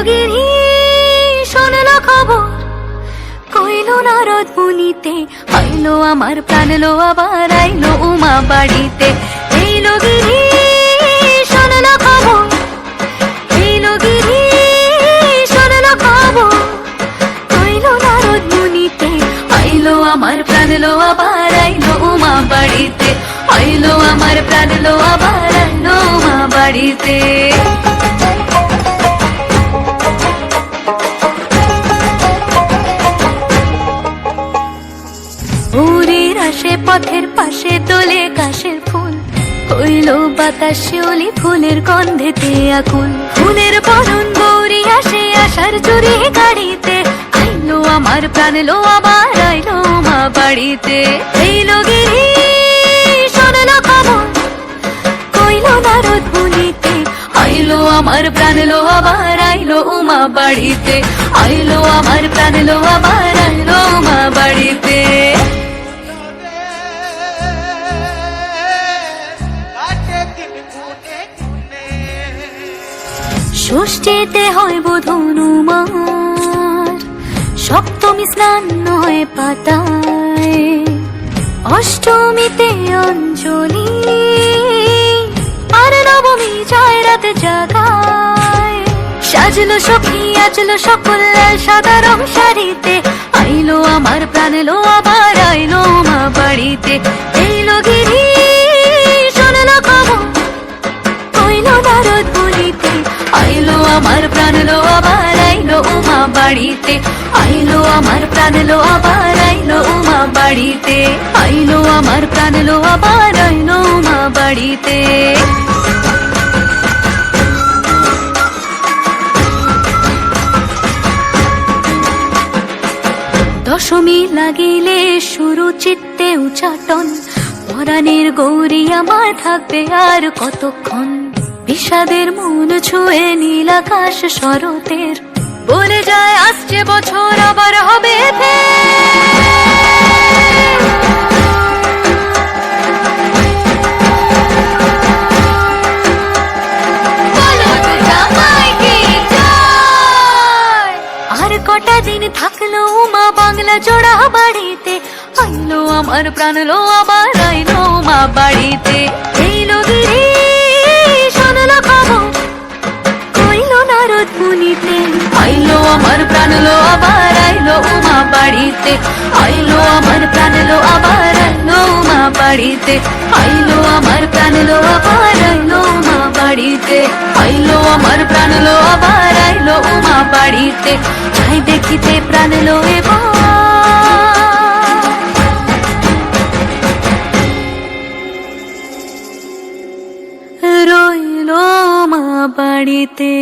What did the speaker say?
গিরি শোনলো খবর, কইলো নারদ মুনিতে, আইলো আমার প্রাণ লো আবার আইলো উমা বাড়িতে। এইলো গিরি শোনলো খবর, এইলো গিরি শোনলো খবর, কইলো নারদ মুনিতে, আইলো আমার প্রাণ লো আবার আইলো উমা বাড়িতে, আইলো আমার প্রাণ লো আবার আইলো উমা বাড়িতে। ভোরের আসে পথের পাশে তোলে কাশের ফুল, হইলো বাতাস শিউলি ফুলের গন্ধেতে আকুল। ফুলের বরণ গৌরী আসে আশার চুরি গাড়িতে, আইলো আমার প্রাণ লো আবার আইলো মা বাড়িতে। এইলো গিরি শোনলো খবর, কইলো নারদ মুনিতে, আইলো আমার প্রাণ লো আবার আইলো উমা বাড়িতে, আইলো আমার প্রাণ লো আবার আইলো উমা বাড়িতে। ষষ্ঠীতে হয় বোধনুমার, সপ্তমী স্নান হয় পাতায়, অষ্টমীতে অঞ্জলি, আর নবমী যায় রাত জাগায়। সাজলো সখী আজলো সকল লাল সাদা রং শাড়িতে, আইলো আমার প্রাণ লো আবার আইলো মা বাড়িতে। এইলো গিরি শোনলো খবর, কইলো নারদ মুনিতে, আইলো আমার প্রাণ লো আবার আইলো উমা বাড়িতে, আইলো আমার প্রাণ লো আবার আইলো উমা বাড়িতে, আইলো আমার প্রাণ লো আবার আইলো উমা বাড়িতে। দশমী লাগিলে শুরু চিত্তে উচাটন, পরাণের গৌরী আমার থাকবে আর কতক্ষণ। বিষাদের মন ছুঁয়ে নীল আকাশ শরতের, বলে যায় আসছে বছর আবার হবে আর কটা দিন থাকলো মা বাংলা জোড়া বাড়িতে, আইলো আমার প্রাণ লো আবার আইলো মা বাড়িতে। এইলো গিরি শোনলো খবর, কইলো নারদ মুনিতে, আইলো আমার প্রাণ লো আবার আইলো উমা বাড়িতে, আইলো আমার প্রাণ লো আবার আইলো উমা বাড়িতে, আইলো আমার প্রাণ লো আবার আইলো উমা বাড়িতে, আইলো আমার প্রাণ লো আবার আইলো উমা বাড়িতে। যাই দেখিতে প্রাণ লো এবার রইলো মা বাড়িতে।